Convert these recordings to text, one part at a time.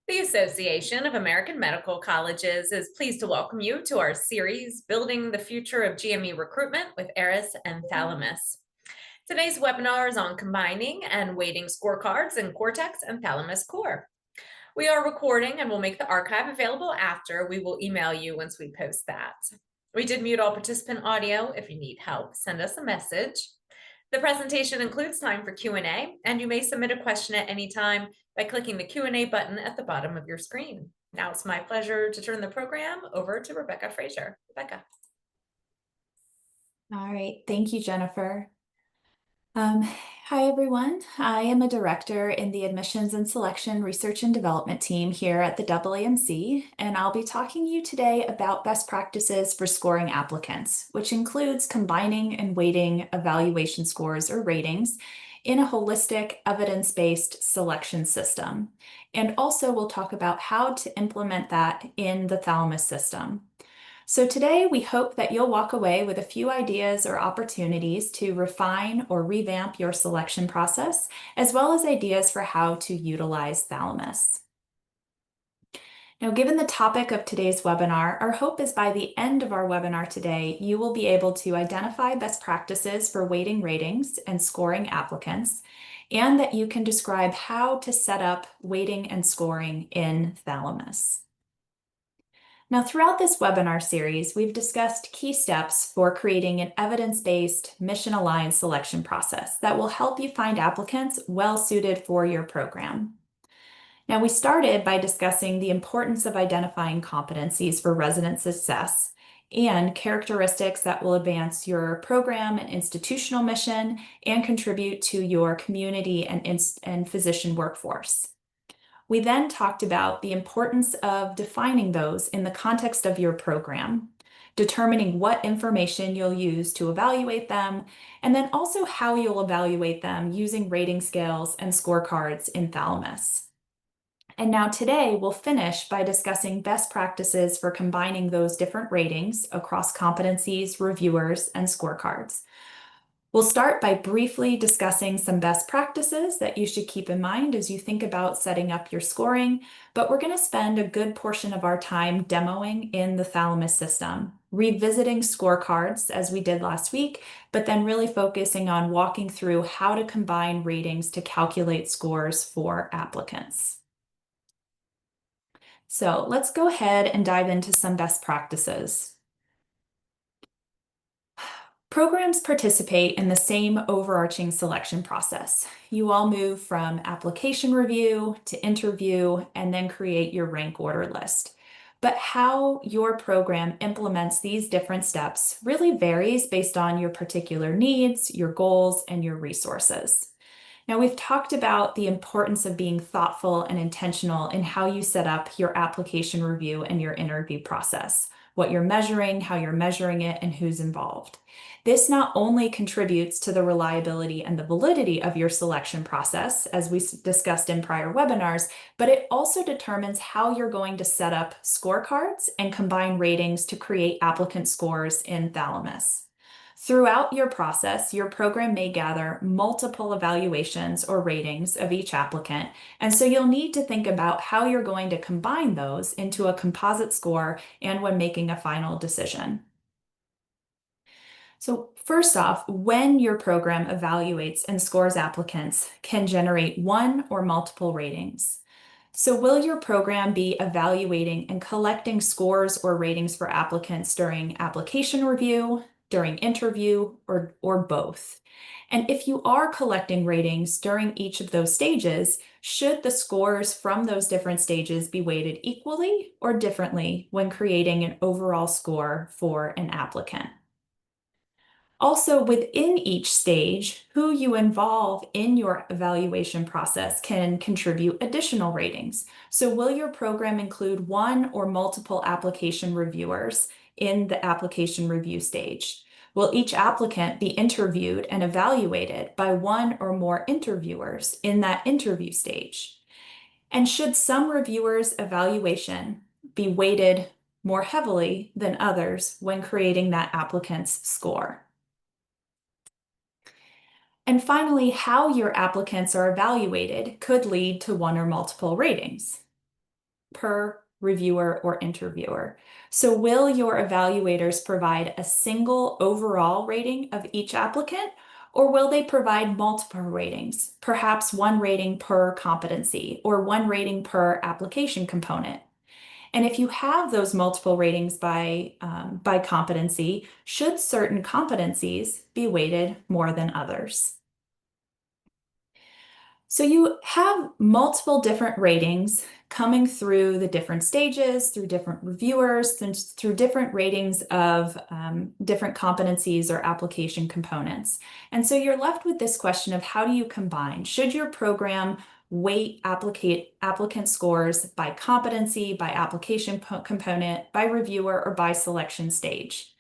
The Association of American Medical Colleges is pleased to welcome you to our series, Building the Future of GME Recruitment with Eris and Thalamus. Today's webinar is on combining and weighting scorecards in Cortex and Thalamus Core. We are recording and will make the archive available after. We will email you once we post that. We did mute all participant audio. If you need help, send us a message. The presentation includes time for Q&A, and you may submit a question at any time by clicking the Q&A button at the bottom of your screen. Now it's my pleasure to turn the program over to Rebecca Frazier. Rebecca. All right, thank you, Jennifer. Hi, everyone. I am a director in the Admissions and Selection Research and Development team here at the AAMC, and I'll be talking to you today about best practices for scoring applicants, which includes combining and weighting evaluation scores or ratings in a holistic, evidence-based selection system. And also we'll talk about how to implement that in the Thalamus system. So today we hope that you'll walk away with a few ideas or opportunities to refine or revamp your selection process, as well as ideas for how to utilize Thalamus. Now, given the topic of today's webinar, our hope is by the end of our webinar today, you will be able to identify best practices for weighting ratings and scoring applicants, and that you can describe how to set up weighting and scoring in Thalamus. Now, throughout this webinar series, we've discussed key steps for creating an evidence-based, mission-aligned selection process that will help you find applicants well-suited for your program. Now, we started by discussing the importance of identifying competencies for resident success and characteristics that will advance your program and institutional mission and contribute to your community and physician workforce. We then talked about the importance of defining those in the context of your program, determining what information you'll use to evaluate them, and then also how you'll evaluate them using rating scales and scorecards in Thalamus. And now today we'll finish by discussing best practices for combining those different ratings across competencies, reviewers, and scorecards. We'll start by briefly discussing some best practices that you should keep in mind as you think about setting up your scoring, but we're going to spend a good portion of our time demoing in the Thalamus system, revisiting scorecards as we did last week, but then really focusing on walking through how to combine ratings to calculate scores for applicants. So let's go ahead and dive into some best practices. Programs participate in the same overarching selection process. You all move from application review to interview and then create your rank order list. But how your program implements these different steps really varies based on your particular needs, your goals, and your resources. Now, we've talked about the importance of being thoughtful and intentional in how you set up your application review and your interview process, what you're measuring, how you're measuring it, and who's involved. This not only contributes to the reliability and the validity of your selection process, as we discussed in prior webinars, but it also determines how you're going to set up scorecards and combine ratings to create applicant scores in Thalamus. Throughout your process, your program may gather multiple evaluations or ratings of each applicant, and so you'll need to think about how you're going to combine those into a composite score and when making a final decision. So first off, when your program evaluates and scores applicants can generate one or multiple ratings. So will your program be evaluating and collecting scores or ratings for applicants during application review, during interview, or both? And if you are collecting ratings during each of those stages, should the scores from those different stages be weighted equally or differently when creating an overall score for an applicant? Also, within each stage, who you involve in your evaluation process can contribute additional ratings. So will your program include one or multiple application reviewers in the application review stage? Will each applicant be interviewed and evaluated by one or more interviewers in that interview stage? And should some reviewers' evaluation be weighted more heavily than others when creating that applicant's score? And finally, how your applicants are evaluated could lead to one or multiple ratings. per reviewer or interviewer. So will your evaluators provide a single overall rating of each applicant, or will they provide multiple ratings, perhaps one rating per competency or one rating per application component? And if you have those multiple ratings by competency, should certain competencies be weighted more than others? So you have multiple different ratings coming through the different stages, through different reviewers, through different ratings of different competencies or application components. And so you're left with this question of how do you combine? Should your program weight applicant scores by competency, by application component, by reviewer, or by selection stage?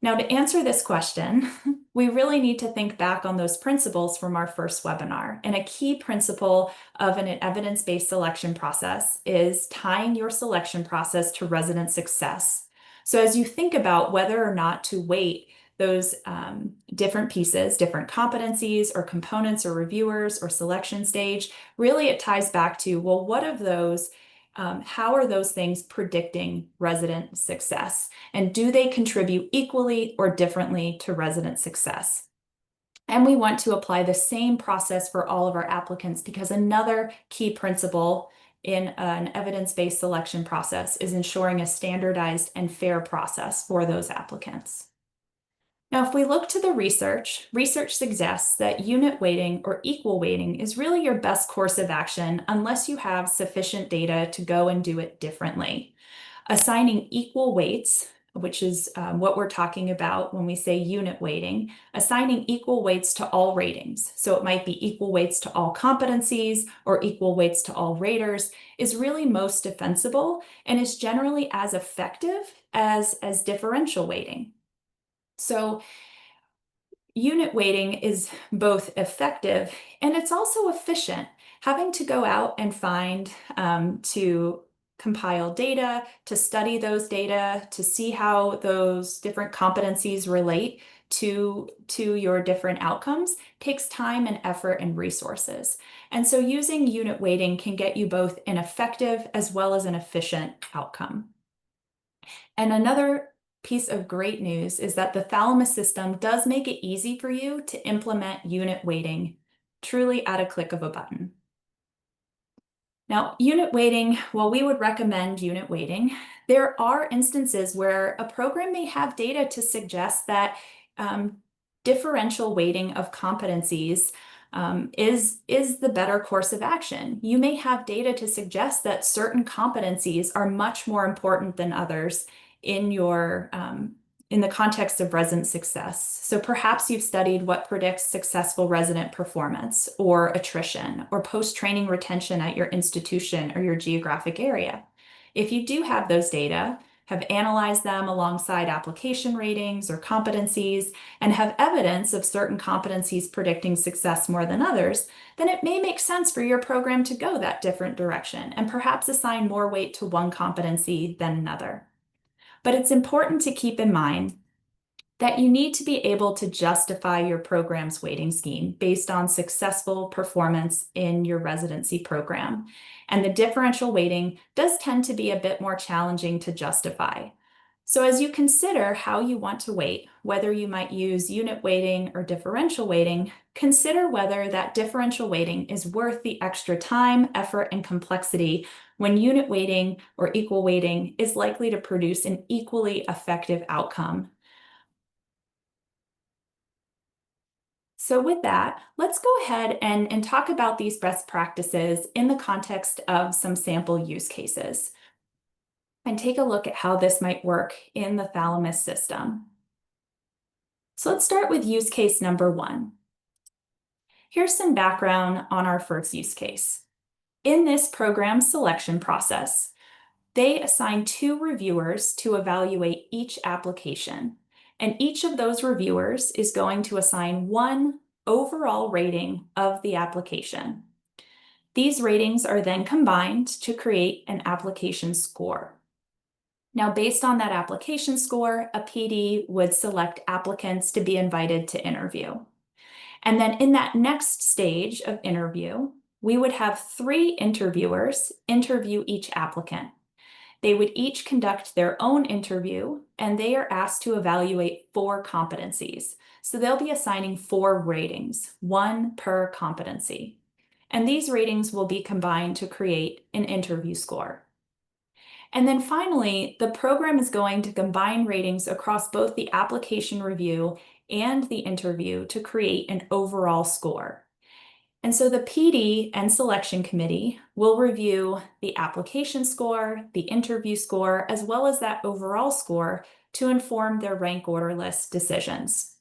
Now, to answer this question, we really need to think back on those principles from our first webinar. And a key principle of an evidence-based selection process is tying your selection process to resident success. So as you think about whether or not to weight those different pieces, different competencies or components or reviewers or selection stage, really it ties back to, well, what of those how are those things predicting resident success? And do they contribute equally or differently to resident success? And we want to apply the same process for all of our applicants because another key principle in an evidence-based selection process is ensuring a standardized and fair process for those applicants. Now, if we look to the research suggests that unit weighting or equal weighting is really your best course of action unless you have sufficient data to go and do it differently. Assigning equal weights, which is what we're talking about when we say unit weighting, assigning equal weights to all ratings. So it might be equal weights to all competencies or equal weights to all raters is really most defensible and is generally as effective as differential weighting. So unit weighting is both effective and it's also efficient. Having to go out and find to compile data, to study those data, to see how those different competencies relate to your different outcomes takes time and effort and resources. And so using unit weighting can get you both an effective as well as an efficient outcome. And another piece of great news is that the Thalamus system does make it easy for you to implement unit weighting truly at a click of a button. Now, unit weighting, while we would recommend unit weighting, there are instances where a program may have data to suggest that differential weighting of competencies is the better course of action. You may have data to suggest that certain competencies are much more important than others in your in the context of resident success. So perhaps you've studied what predicts successful resident performance or attrition or post-training retention at your institution or your geographic area. If you do have those data, have analyzed them alongside application ratings or competencies, and have evidence of certain competencies predicting success more than others, then it may make sense for your program to go that different direction and perhaps assign more weight to one competency than another. But it's important to keep in mind that you need to be able to justify your program's weighting scheme based on successful performance in your residency program. And the differential weighting does tend to be a bit more challenging to justify. So as you consider how you want to weight, whether you might use unit weighting or differential weighting, consider whether that differential weighting is worth the extra time, effort, and complexity when unit weighting or equal weighting is likely to produce an equally effective outcome. So with that, let's go ahead and talk about these best practices in the context of some sample use cases and take a look at how this might work in the Thalamus system. So let's start with use case number 1. Here's some background on our first use case. In this program selection process, they assign 2 reviewers to evaluate each application. And each of those reviewers is going to assign 1 overall rating of the application. These ratings are then combined to create an application score. Now, based on that application score, a PD would select applicants to be invited to interview. And then in that next stage of interview, we would have 3 interviewers interview each applicant. They would each conduct their own interview, and they are asked to evaluate 4 competencies. So they'll be assigning 4 ratings, 1 per competency. And these ratings will be combined to create an interview score. And then finally, the program is going to combine ratings across both the application review and the interview to create an overall score. And so the PD and selection committee will review the application score, the interview score, as well as that overall score to inform their rank order list decisions.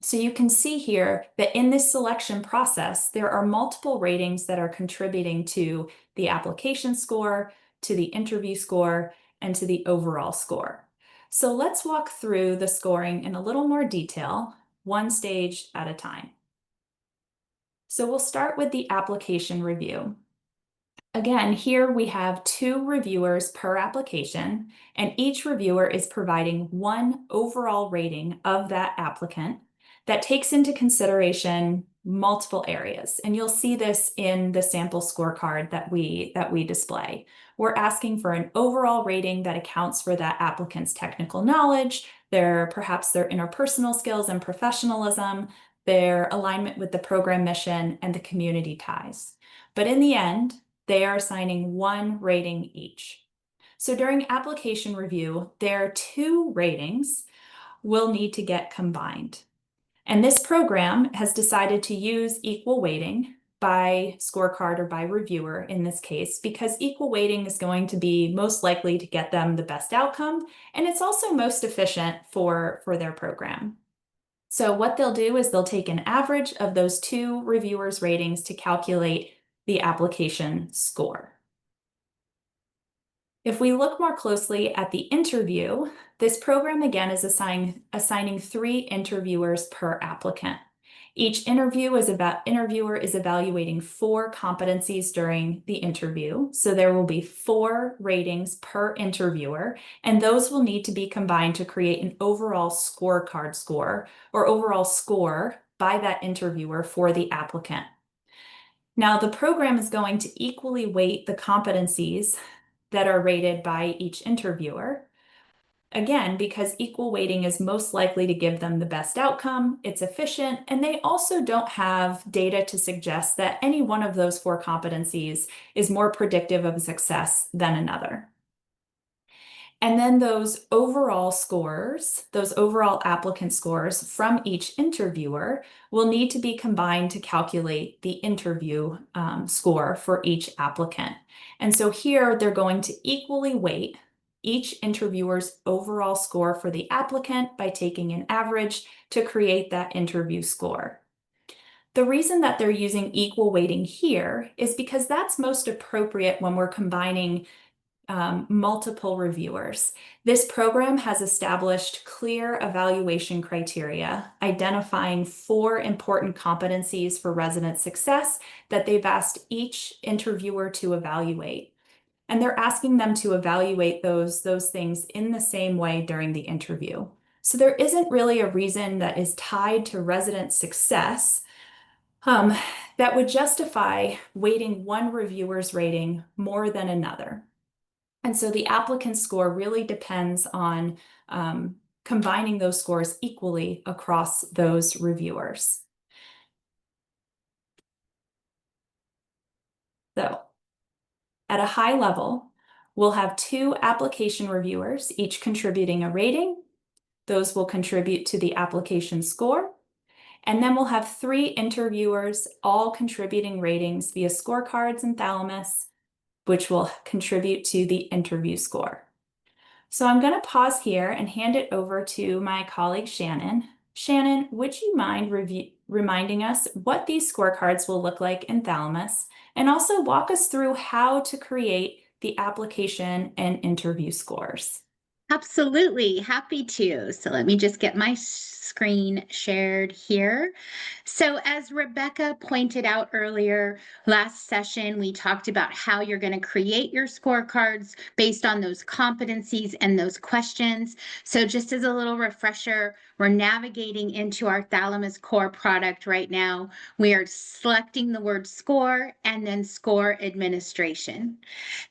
So you can see here that in this selection process, there are multiple ratings that are contributing to the application score, to the interview score, and to the overall score. So let's walk through the scoring in a little more detail, one stage at a time. So we'll start with the application review. Again, here we have 2 reviewers per application, and each reviewer is providing 1 overall rating of that applicant that takes into consideration multiple areas. And you'll see this in the sample scorecard that we display. We're asking for an overall rating that accounts for that applicant's technical knowledge, perhaps their interpersonal skills and professionalism, their alignment with the program mission, and the community ties. But in the end, they are assigning 1 rating each. So during application review, their 2 ratings will need to get combined. And this program has decided to use equal weighting by scorecard or by reviewer in this case, because equal weighting is going to be most likely to get them the best outcome, and it's also most efficient for their program. So what they'll do is they'll take an average of those 2 reviewers' ratings to calculate the application score. If we look more closely at the interview, this program again is assigning 3 interviewers per applicant. Each interviewer is evaluating 4 competencies during the interview. So there will be 4 ratings per interviewer, and those will need to be combined to create an overall scorecard score or overall score by that interviewer for the applicant. Now, the program is going to equally weight the competencies that are rated by each interviewer. Again, because equal weighting is most likely to give them the best outcome, it's efficient, and they also don't have data to suggest that any one of those 4 competencies is more predictive of success than another. And then those overall scores, those overall applicant scores from each interviewer will need to be combined to calculate the interview score for each applicant. And so here they're going to equally weight each interviewer's overall score for the applicant by taking an average to create that interview score. The reason that they're using equal weighting here is because that's most appropriate when we're combining multiple reviewers. This program has established clear evaluation criteria, identifying 4 important competencies for resident success that they've asked each interviewer to evaluate. And they're asking them to evaluate those things in the same way during the interview. So there isn't really a reason that is tied to resident success that would justify weighting one reviewer's rating more than another. And so the applicant score really depends on combining those scores equally across those reviewers. So at a high level, we'll have 2 application reviewers, each contributing a rating. Those will contribute to the application score. And then we'll have 3 interviewers, all contributing ratings via Scorecards and Thalamus, which will contribute to the interview score. So I'm going to pause here and hand it over to my colleague Shannon. Shannon, would you mind reminding us what these scorecards will look like in Thalamus, and also walk us through how to create the application and interview scores? Absolutely, happy to. So let me just get my screen shared here. So as Rebecca pointed out earlier, last session, we talked about how you're going to create your scorecards based on those competencies and those questions. So just as a little refresher, We're navigating into our Thalamus core product right now. We are selecting the word score and then score administration.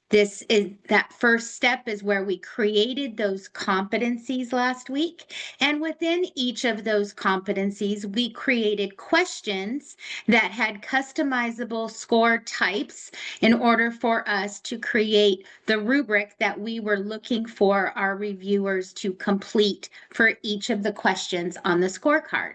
That first step is where we created those competencies last week. And within each of those competencies, we created questions that had customizable score types in order for us to create the rubric that we were looking for our reviewers to complete for each of the questions on the scorecard.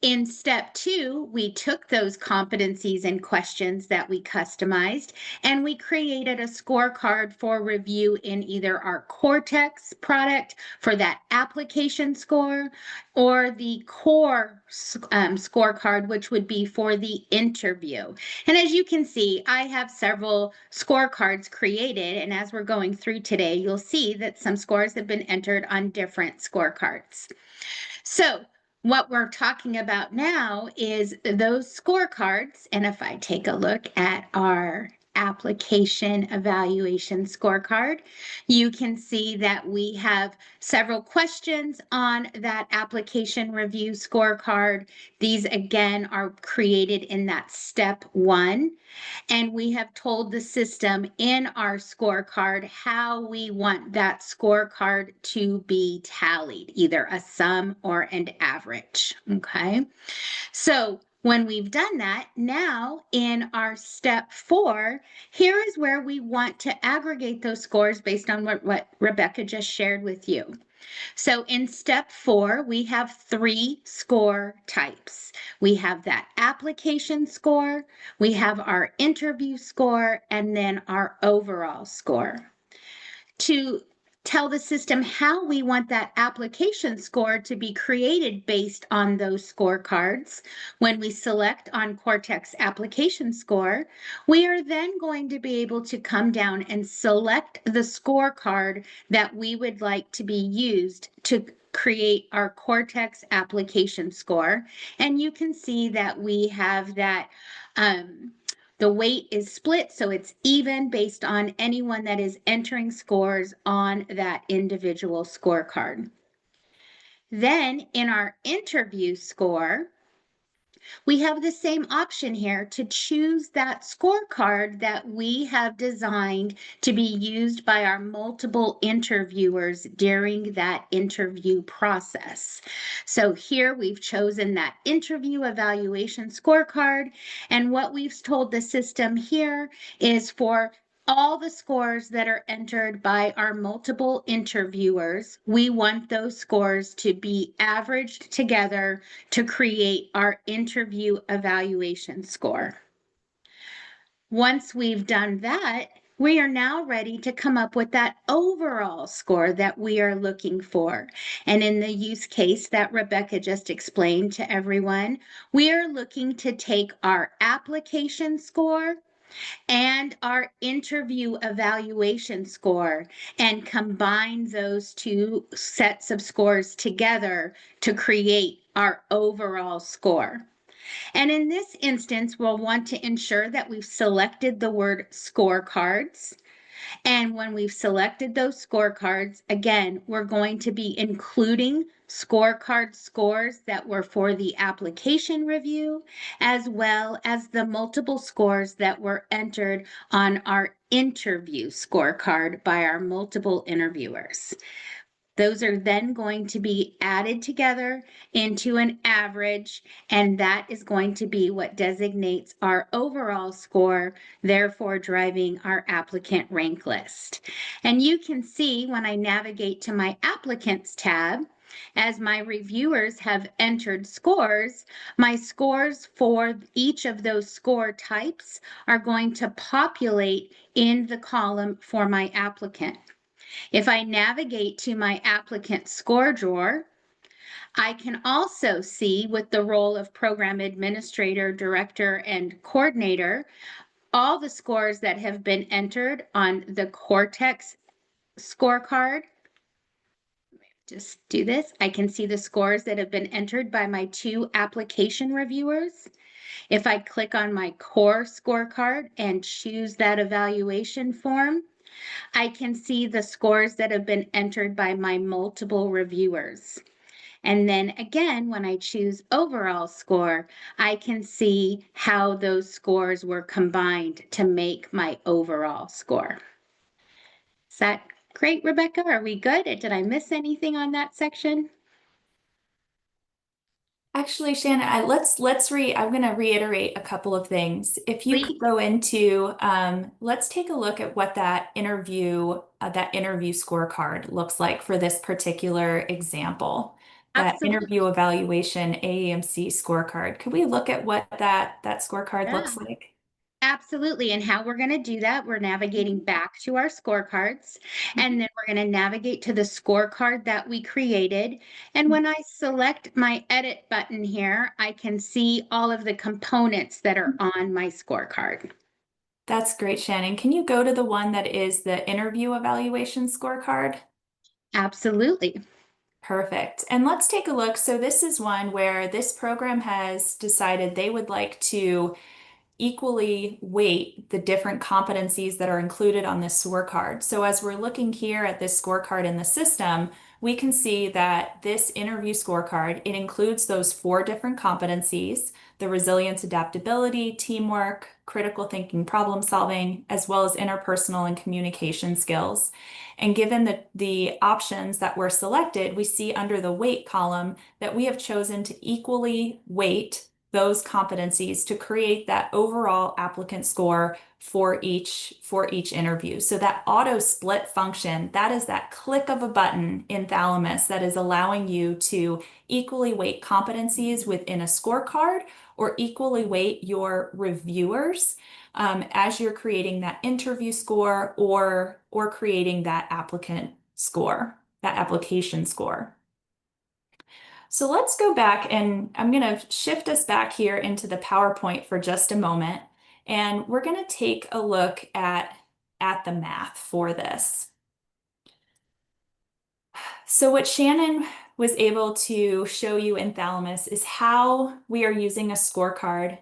In step 2, we took those competencies and questions that we customized, and we created a scorecard for review in either our Cortex product for that application score or the core scorecard, which would be for the interview. And as you can see, I have several scorecards created, and as we're going through today, you'll see that some scores have been entered on different scorecards. So what we're talking about now is those scorecards. And if I take a look at our application evaluation scorecard, you can see that we have several questions on that application review scorecard. These again are created in that step 1. And we have told the system in our scorecard how we want that scorecard to be tallied, either a sum or an average, okay? So when we've done that, now in our step 4, here is where we want to aggregate those scores based on what Rebecca just shared with you. So in step 4, we have 3 score types. We have that application score, we have our interview score, and then our overall score. To tell the system how we want that application score to be created based on those scorecards, when we select on Cortex application score, we are then going to be able to come down and select the scorecard that we would like to be used to create our Cortex application score. And you can see that we have that the weight is split, so it's even based on anyone that is entering scores on that individual scorecard. Then in our interview score, we have the same option here to choose that scorecard that we have designed to be used by our multiple interviewers during that interview process. So here we've chosen that interview evaluation scorecard, and what we've told the system here is for all the scores that are entered by our multiple interviewers, we want those scores to be averaged together to create our interview evaluation score. Once we've done that, we are now ready to come up with that overall score that we are looking for. And in the use case that Rebecca just explained to everyone, we are looking to take our application score and our interview evaluation score and combine those 2 sets of scores together to create our overall score. And in this instance, we'll want to ensure that we've selected the word scorecards. And when we've selected those scorecards, again, we're going to be including scorecard scores that were for the application review, as well as the multiple scores that were entered on our interview scorecard by our multiple interviewers. Those are then going to be added together into an average, and that is going to be what designates our overall score, therefore driving our applicant rank list. And you can see when I navigate to my applicants tab, as my reviewers have entered scores, my scores for each of those score types are going to populate in the column for my applicant. If I navigate to my applicant score drawer, I can also see with the role of program administrator, director, and coordinator, all the scores that have been entered on the Cortex scorecard. Just do this. I can see the scores that have been entered by my 2 application reviewers. If I click on my core scorecard and choose that evaluation form, I can see the scores that have been entered by my multiple reviewers. And then again, when I choose overall score, I can see how those scores were combined to make my overall score. Is that great, Rebecca? Are we good? Did I miss anything on that section? Actually, Shannon, I'm going to reiterate a couple of things. If you could Please. go into, let's take a look at what that interview scorecard looks like for this particular example. That Absolutely. interview evaluation AAMC scorecard. Could we look at what that scorecard Yeah. looks like? Absolutely. And how we're going to do that, we're navigating back to our scorecards, and then we're going to navigate to the scorecard that we created. And when I select my edit button here, I can see all of the components that are on my scorecard. That's great, Shannon. Can you go to the one that is the interview evaluation scorecard? Absolutely. Perfect. And let's take a look. So this is one where this program has decided they would like to equally weight the different competencies that are included on this scorecard. So as we're looking here at this scorecard in the system, we can see that this interview scorecard, it includes those 4 different competencies: the resilience, adaptability, teamwork, critical thinking, problem solving, as well as interpersonal and communication skills. And given the options that were selected, we see under the weight column that we have chosen to equally weight those competencies to create that overall applicant score for each interview. So that auto split function, that is that click of a button in Thalamus that is allowing you to equally weight competencies within a scorecard or equally weight your reviewers as you're creating that interview score or creating that applicant score, that application score. So let's go back, and I'm going to shift us back here into the PowerPoint for just a moment, and we're going to take a look at the math for this. So what Shannon was able to show you in Thalamus is how we are using a scorecard.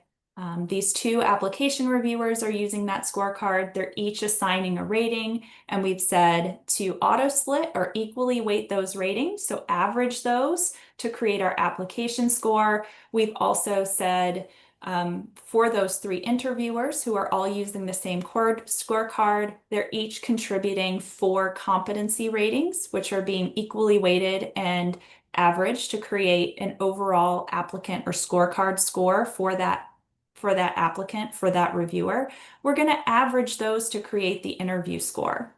These 2 application reviewers are using that scorecard. They're each assigning a rating, and we've said to auto split or equally weight those ratings, so average those to create our application score. We've also said for those 3 interviewers who are all using the same scorecard, they're each contributing 4 competency ratings, which are being equally weighted and averaged to create an overall applicant or scorecard score for that applicant, for that reviewer. We're going to average those to create the interview score.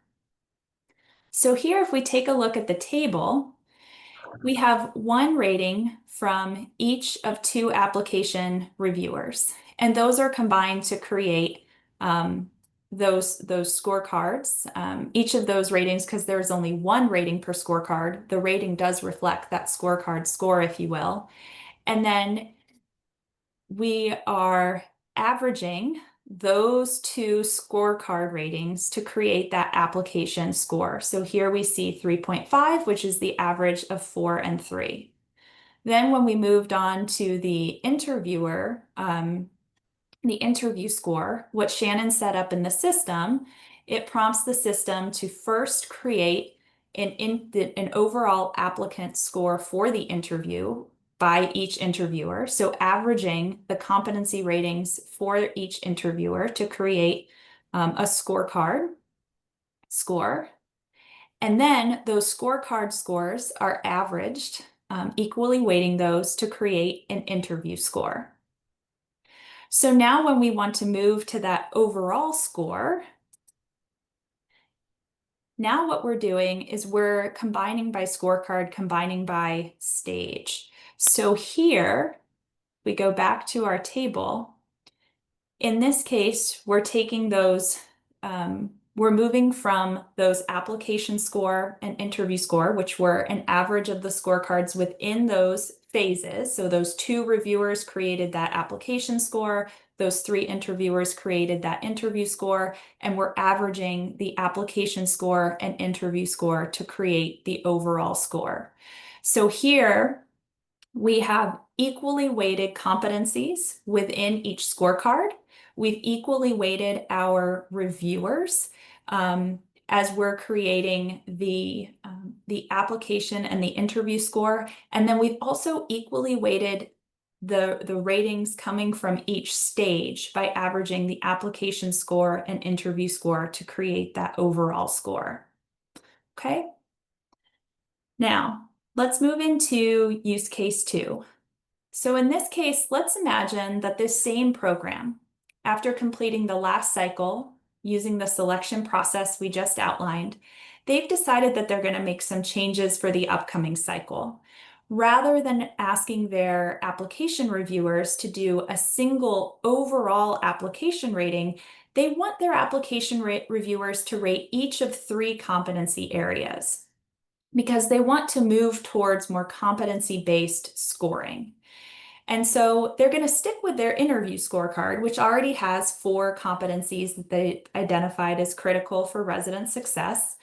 So here, if we take a look at the table, we have 1 rating from each of 2 application reviewers, and those are combined to create those scorecards. Each of those ratings, because there's only 1 rating per scorecard, the rating does reflect that scorecard score, if you will. And then we are averaging those 2 scorecard ratings to create that application score. So here we see 3.5, which is the average of 4 and 3. Then when we moved on to the interviewer, the interview score, what Shannon set up in the system, it prompts the system to first create an overall applicant score for the interview by each interviewer. So averaging the competency ratings for each interviewer to create a scorecard score. And then those scorecard scores are averaged, equally weighting those to create an interview score. So now when we want to move to that overall score, now what we're doing is we're combining by scorecard, combining by stage. So here we go back to our table. In this case, we're taking those, we're moving from those application score and interview score, which were an average of the scorecards within those phases. So those 2 reviewers created that application score, those 3 interviewers created that interview score, and we're averaging the application score and interview score to create the overall score. So here we have equally weighted competencies within each scorecard. We've equally weighted our reviewers as we're creating the application and the interview score. And then we've also equally weighted the ratings coming from each stage by averaging the application score and interview score to create that overall score. Okay. Now, let's move into use case 2. So in this case, let's imagine that this same program, after completing the last cycle using the selection process we just outlined, they've decided that they're going to make some changes for the upcoming cycle. Rather than asking their application reviewers to do a single overall application rating, they want their application reviewers to rate each of 3 competency areas because they want to move towards more competency-based scoring. And so they're going to stick with their interview scorecard, which already has 4 competencies that they identified as critical for resident success.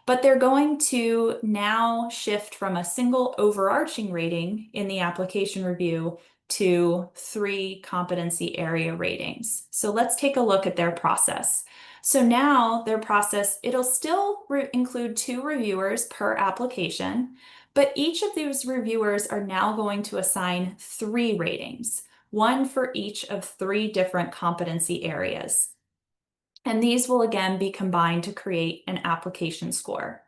But they're going to now shift from a single overarching rating in the application review to 3 competency area ratings. So let's take a look at their process. So now their process, it'll still include 2 reviewers per application, but each of these reviewers are now going to assign 3 ratings, 1 for each of 3 different competency areas. And these will again be combined to create an application score.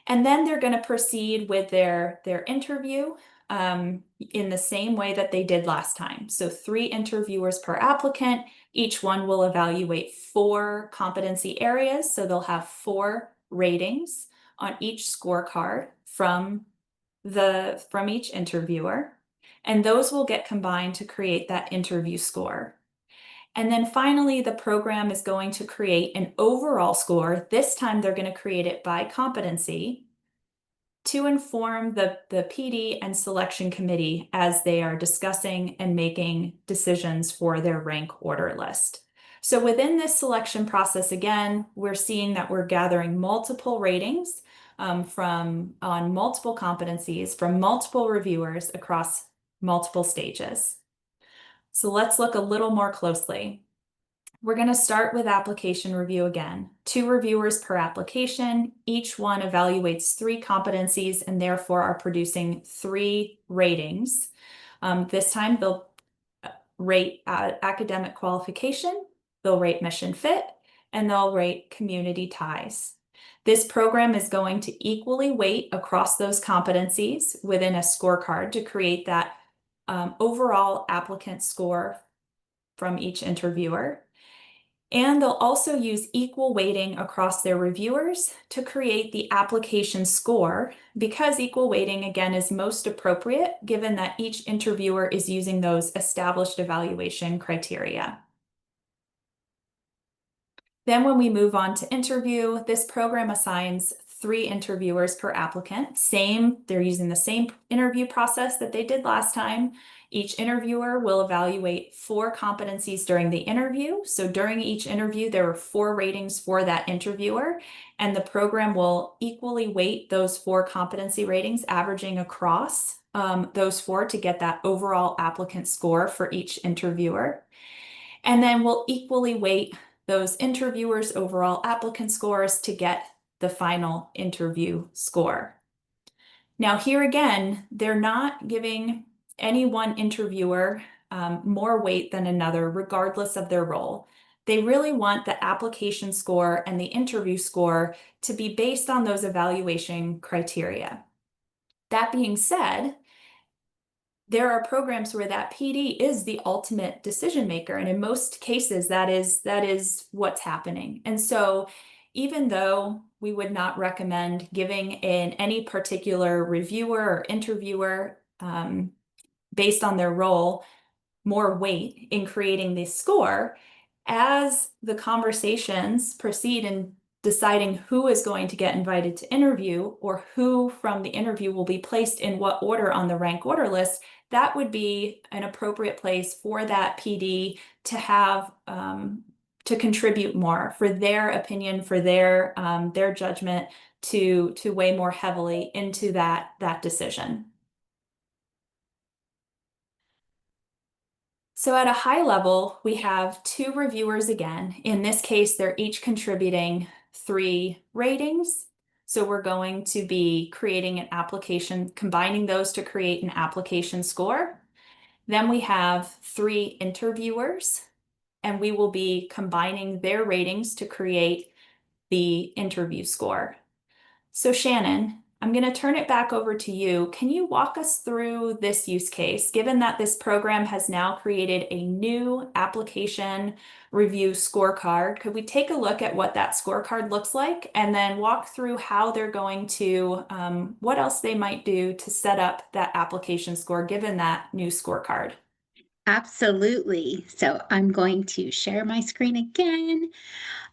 And then they're going to proceed with their interview in the same way that they did last time. So 3 interviewers per applicant. Each one will evaluate 4 competency areas. So they'll have 4 ratings on each scorecard from each interviewer. And those will get combined to create that interview score. And then finally, the program is going to create an overall score. This time they're going to create it by competency to inform the PD and selection committee as they are discussing and making decisions for their rank order list. So within this selection process, again, we're seeing that we're gathering multiple ratings on multiple competencies from multiple reviewers across multiple stages. So let's look a little more closely. We're going to start with application review again. 2 reviewers per application. Each one evaluates 3 competencies and therefore are producing 3 ratings. This time they'll rate academic qualification, they'll rate mission fit, and they'll rate community ties. This program is going to equally weight across those competencies within a scorecard to create that overall applicant score from each interviewer. And they'll also use equal weighting across their reviewers to create the application score, because equal weighting, again, is most appropriate given that each interviewer is using those established evaluation criteria. Then when we move on to interview, this program assigns 3 interviewers per applicant. They're using the same interview process that they did last time. Each interviewer will evaluate 4 competencies during the interview. So during each interview, there are 4 ratings for that interviewer, and the program will equally weight those 4 competency ratings, averaging across those 4 to get that overall applicant score for each interviewer. And then we'll equally weight those interviewers' overall applicant scores to get the final interview score. Now here again, they're not giving any one interviewer more weight than another, regardless of their role. They really want the application score and the interview score to be based on those evaluation criteria. That being said, there are programs where that PD is the ultimate decision maker, and in most cases that is what's happening. And so even though we would not recommend giving in any particular reviewer or interviewer based on their role more weight in creating this score, as the conversations proceed in deciding who is going to get invited to interview or who from the interview will be placed in what order on the rank order list, that would be an appropriate place for that PD to have to contribute more, for their opinion, for their judgment to weigh more heavily into that decision. So at a high level, we have 2 reviewers again. In this case, they're each contributing 3 ratings. So we're going to be creating an application, combining those to create an application score. Then we have 3 interviewers, and we will be combining their ratings to create the interview score. So Shannon, I'm going to turn it back over to you. Can you walk us through this use case, given that this program has now created a new application review scorecard? Could we take a look at what that scorecard looks like and then walk through how they're going to, what else they might do to set up that application score given that new scorecard? Absolutely. So I'm going to share my screen again.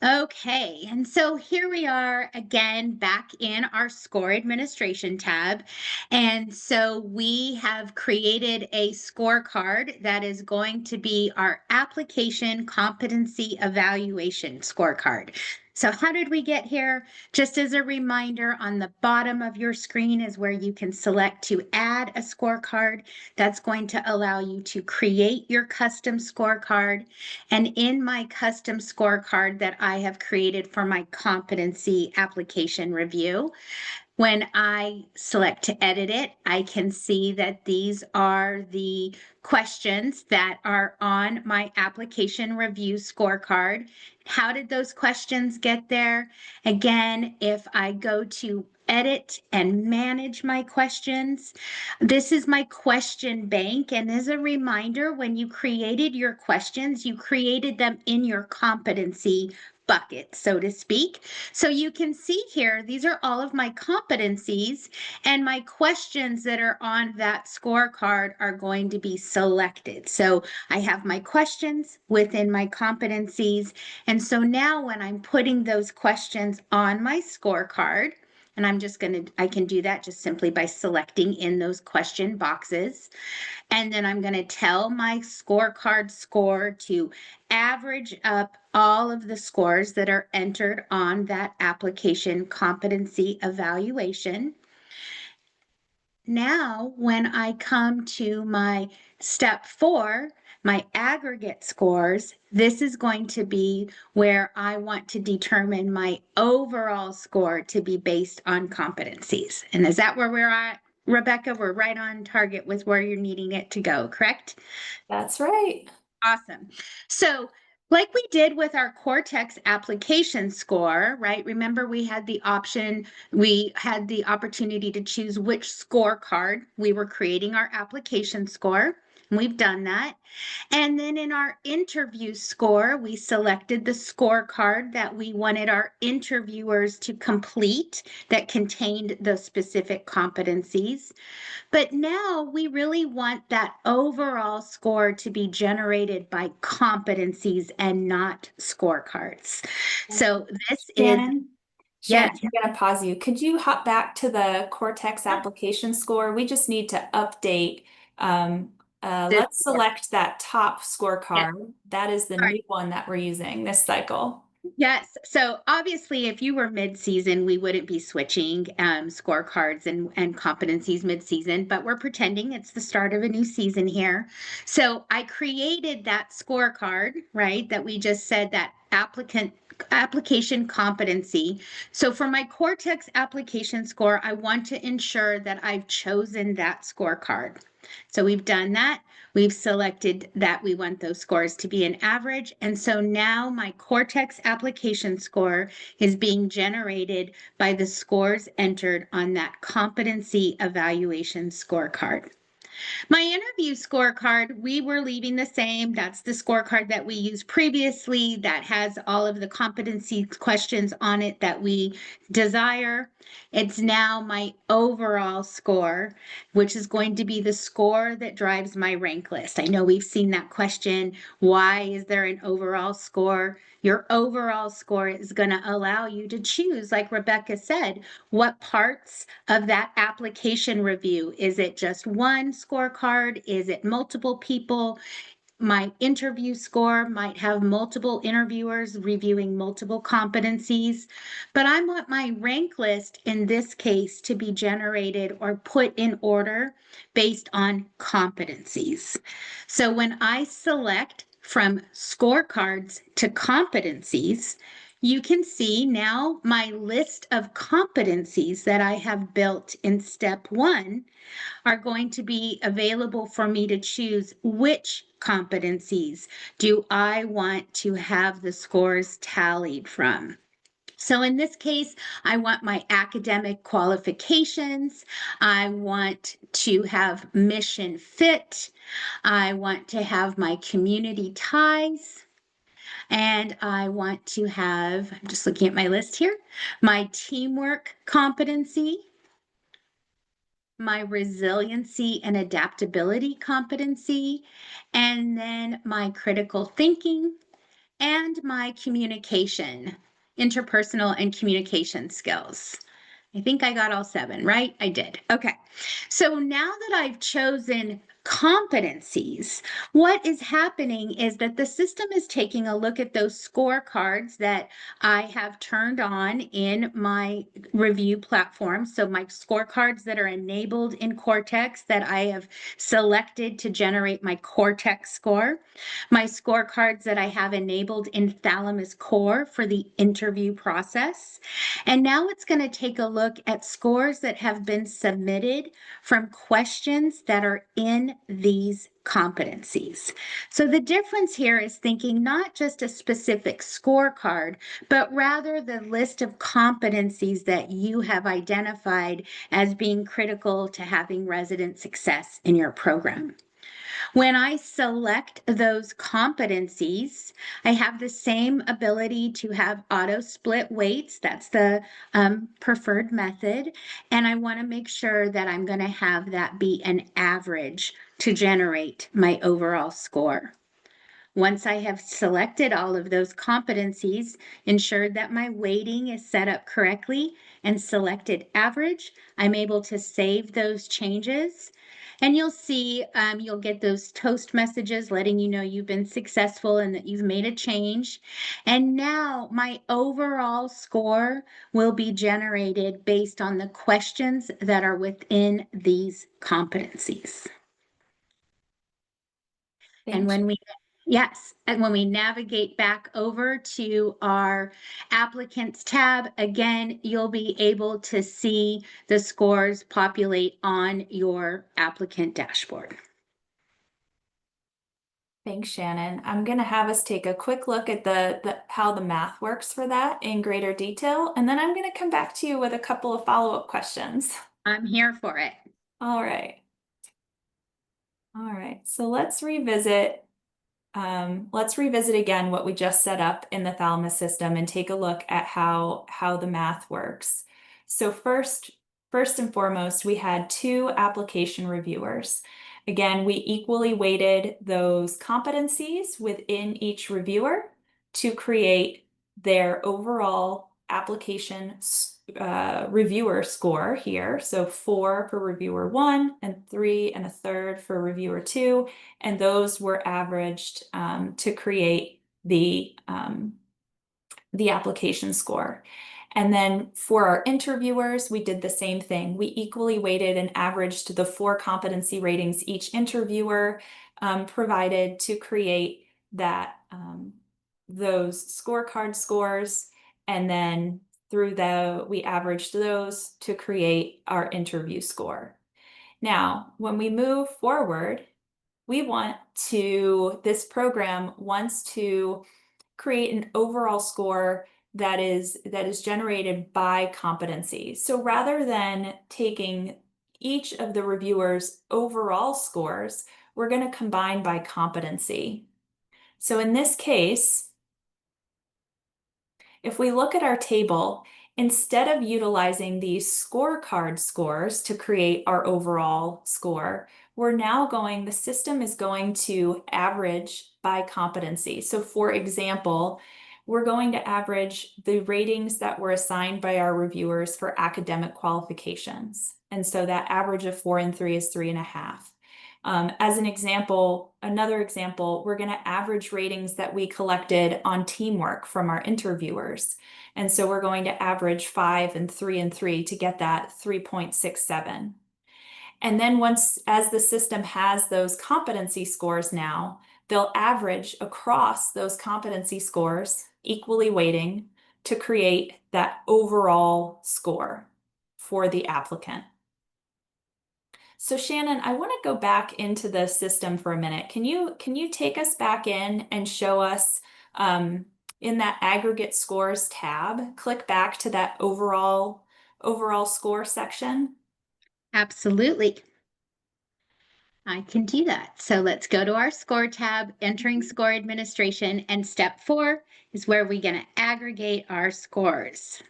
Okay, and so here we are again back in our score administration tab. And so we have created a scorecard that is going to be our application competency evaluation scorecard. So how did we get here? Just as a reminder, on the bottom of your screen is where you can select to add a scorecard. That's going to allow you to create your custom scorecard. And in my custom scorecard that I have created for my competency application review, when I select to edit it, I can see that these are the questions that are on my application review scorecard. How did those questions get there? Again, if I go to edit and manage my questions, this is my question bank. And as a reminder, when you created your questions, you created them in your competency bucket, so to speak. So you can see here, these are all of my competencies, and my questions that are on that scorecard are going to be selected. So I have my questions within my competencies. And so now when I'm putting those questions on my scorecard, and I can do that just simply by selecting in those question boxes. And then I'm going to tell my scorecard score to average up all of the scores that are entered on that application competency evaluation. Now, when I come to my step 4, my aggregate scores, this is going to be where I want to determine my overall score to be based on competencies. And is that where we're at, Rebecca? We're right on target with where you're needing it to go, correct? That's right. Awesome. So like we did with our Cortex application score, right? Remember, we had the opportunity to choose which scorecard we were creating our application score. And we've done that. And then in our interview score, we selected the scorecard that we wanted our interviewers to complete that contained those specific competencies. But now we really want that overall score to be generated by competencies and not scorecards. So this is, Shannon, yes, I'm going to pause you. Could you hop back to the Cortex application score? We just need to update. Let's select that top scorecard. That is the new one that we're using this cycle. Yes. So obviously, if you were mid-season, we wouldn't be switching scorecards and competencies mid-season, but we're pretending it's the start of a new season here. So I created that scorecard, right, that we just said that application competency. So for my Cortex application score, I want to ensure that I've chosen that scorecard. So we've done that. We've selected that we want those scores to be an average. And so now my Cortex application score is being generated by the scores entered on that competency evaluation scorecard. My interview scorecard, we were leaving the same. That's the scorecard that we used previously that has all of the competency questions on it that we desire. It's now my overall score, which is going to be the score that drives my rank list. I know we've seen that question. Why is there an overall score? Your overall score is going to allow you to choose, like Rebecca said, what parts of that application review. Is it just one scorecard? Is it multiple people? My interview score might have multiple interviewers reviewing multiple competencies, but I want my rank list in this case to be generated or put in order based on competencies. So when I select from scorecards to competencies, you can see now my list of competencies that I have built in step 1 are going to be available for me to choose which competencies do I want to have the scores tallied from. So in this case, I want my academic qualifications. I want to have mission fit. I want to have my community ties. And I want to have, I'm just looking at my list here, my teamwork competency, my resiliency and adaptability competency, and then my critical thinking and my communication, interpersonal and communication skills. I think I got all 7, right? I did. Okay. So now that I've chosen competencies, what is happening is that the system is taking a look at those scorecards that I have turned on in my review platform. So my scorecards that are enabled in Cortex that I have selected to generate my Cortex score, my scorecards that I have enabled in Thalamus Core for the interview process. And now it's going to take a look at scores that have been submitted from questions that are in these competencies. So the difference here is thinking not just a specific scorecard, but rather the list of competencies that you have identified as being critical to having resident success in your program. When I select those competencies, I have the same ability to have auto split weights. That's the preferred method. And I want to make sure that I'm going to have that be an average to generate my overall score. Once I have selected all of those competencies, ensured that my weighting is set up correctly, and selected average, I'm able to save those changes. And you'll see, you'll get those toast messages letting you know you've been successful and that you've made a change. And now my overall score will be generated based on the questions that are within these competencies. And when we Yes, and when we navigate back over to our applicants tab, again, you'll be able to see the scores populate on your applicant dashboard. Thanks, Shannon. I'm going to have us take a quick look at how the math works for that in greater detail, and then I'm going to come back to you with a couple of follow-up questions. I'm here for it. All right. All right, so let's revisit again what we just set up in the Thalamus system and take a look at how the math works. So first and foremost, we had 2 application reviewers. Again, we equally weighted those competencies within each reviewer to create their overall application reviewer score here. So 4 for reviewer 1 and 3 1/3 for reviewer 2. And those were averaged to create the application score. And then for our interviewers, we did the same thing. We equally weighted and averaged the 4 competency ratings each interviewer provided to create that those scorecard scores. And then we averaged those to create our interview score. Now, when we move forward, this program wants to create an overall score that is generated by competency. So rather than taking each of the reviewers' overall scores, we're going to combine by competency. So in this case, if we look at our table, instead of utilizing these scorecard scores to create our overall score, the system is going to average by competency. So for example, we're going to average the ratings that were assigned by our reviewers for academic qualifications. And so that average of 4 and 3 is 3.5. As an example, another example, we're going to average ratings that we collected on teamwork from our interviewers. And so we're going to average 5 and 3 and 3 to get that 3.67. And then as the system has those competency scores now, they'll average across those competency scores, equally weighting to create that overall score for the applicant. So Shannon, I want to go back into the system for a minute. Can you take us back in and show us in that aggregate scores tab, click back to that overall score section? Absolutely. I can do that. So let's go to our score tab, entering score administration, and step 4 is where we're going to aggregate our scores.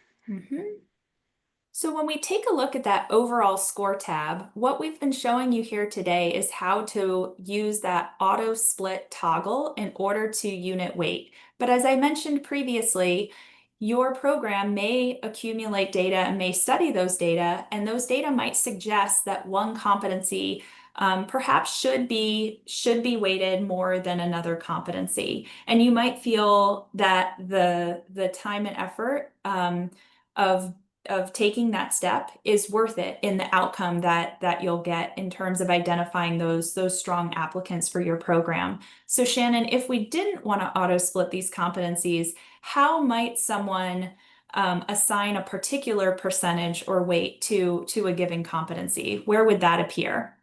So when we take a look at that overall score tab, what we've been showing you here today is how to use that auto split toggle in order to unit weight. But as I mentioned previously, your program may accumulate data and may study those data, and those data might suggest that one competency perhaps should be weighted more than another competency. And you might feel that the time and effort of taking that step is worth it in the outcome that you'll get in terms of identifying those strong applicants for your program. So Shannon, if we didn't want to auto split these competencies, how might someone assign a particular percentage or weight to a given competency? Where would that appear?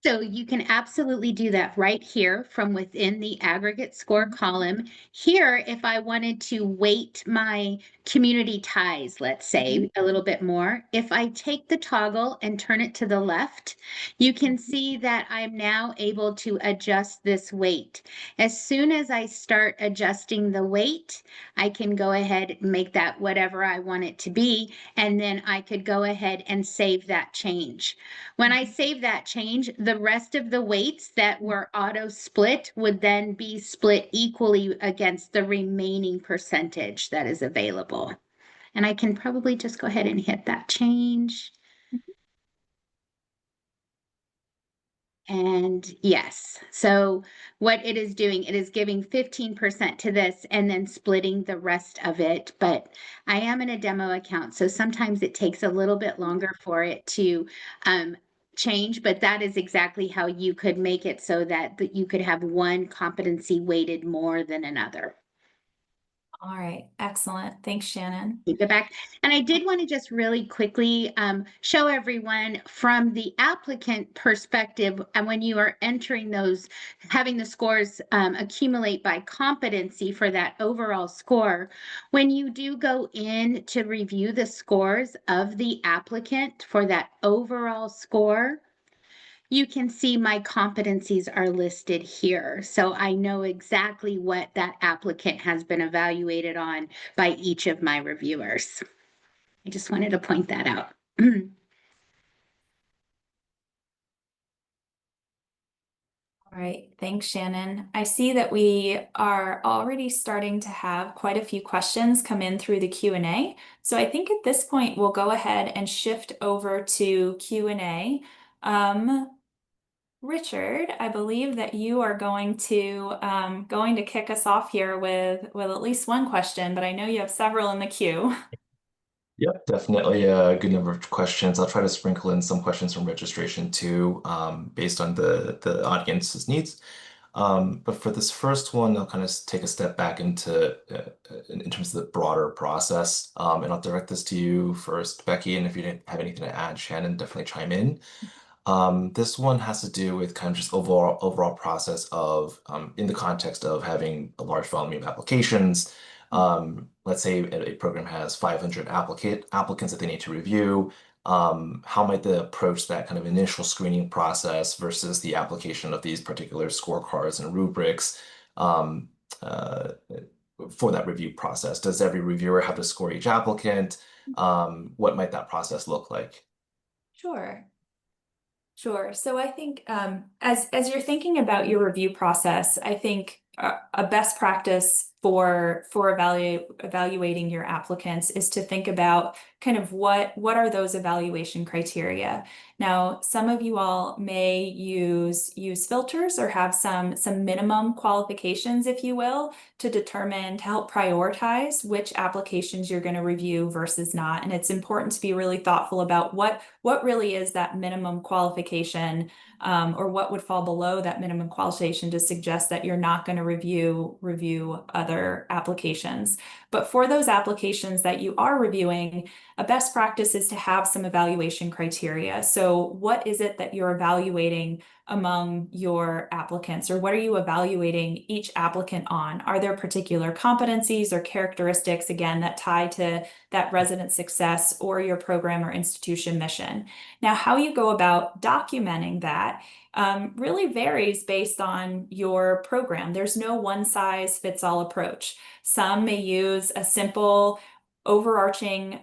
So you can absolutely do that right here from within the aggregate score column. Here, if I wanted to weight my community ties, let's say a little bit more, if I take the toggle and turn it to the left, you can see that I'm now able to adjust this weight. As soon as I start adjusting the weight, I can go ahead and make that whatever I want it to be, and then I could go ahead and save that change. When I save that change, the rest of the weights that were auto split would then be split equally against the remaining percentage that is available. And I can probably just go ahead and hit that change. And yes, so what it is doing, it is giving 15% to this and then splitting the rest of it. But I am in a demo account, so sometimes it takes a little bit longer for it to change, but that is exactly how you could make it so that you could have one competency weighted more than another. All right, excellent. Thanks, Shannon. Keep it back. And I did want to just really quickly show everyone from the applicant perspective, and when you are entering those, having the scores accumulate by competency for that overall score, when you do go in to review the scores of the applicant for that overall score, you can see my competencies are listed here. So I know exactly what that applicant has been evaluated on by each of my reviewers. I just wanted to point that out. All right, thanks, Shannon. I see that we are already starting to have quite a few questions come in through the Q&A. So I think at this point, we'll go ahead and shift over to Q&A. Richard, I believe that you are going to kick us off here with at least one question, but I know you have several in the queue. Yep, definitely a good number of questions. I'll try to sprinkle in some questions from registration too, based on the audience's needs. But for this first one, I'll kind of take a step back into in terms of the broader process, and I'll direct this to you first, Becky. And if you didn't have anything to add, Shannon, definitely chime in. This one has to do with kind of just overall process of in the context of having a large volume of applications. Let's say a program has 500 applicants that they need to review. How might they approach that kind of initial screening process versus the application of these particular scorecards and rubrics for that review process? Does every reviewer have to score each applicant? What might that process look like? Sure. Sure. So I think as you're thinking about your review process, I think a best practice for evaluating your applicants is to think about kind of what are those evaluation criteria. Now, some of you all may use filters or have some minimum qualifications, if you will, to help prioritize which applications you're going to review versus not. And it's important to be really thoughtful about what really is that minimum qualification, or what would fall below that minimum qualification to suggest that you're not going to review other applications. But for those applications that you are reviewing, a best practice is to have some evaluation criteria. So what is it that you're evaluating among your applicants, or what are you evaluating each applicant on? Are there particular competencies or characteristics, again, that tie to that resident success or your program or institution mission? Now, how you go about documenting that really varies based on your program. There's no one size fits all approach. Some may use a simple overarching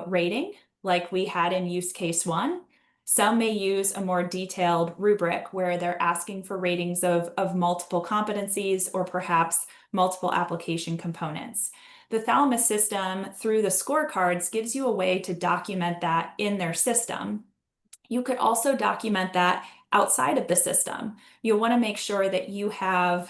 rating like we had in use case 1. Some may use a more detailed rubric where they're asking for ratings of multiple competencies or perhaps multiple application components. The Thalamus system, through the scorecards, gives you a way to document that in their system. You could also document that outside of the system. You'll want to make sure that you have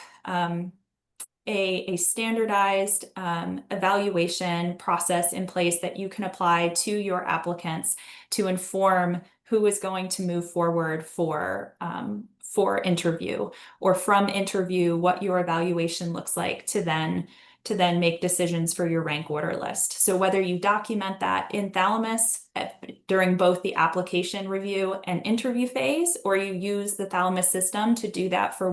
a standardized evaluation process in place that you can apply to your applicants to inform who is going to move forward for interview, or from interview, what your evaluation looks like to then make decisions for your rank order list. So whether you document that in Thalamus during both the application review and interview phase, or you use the Thalamus system to do that for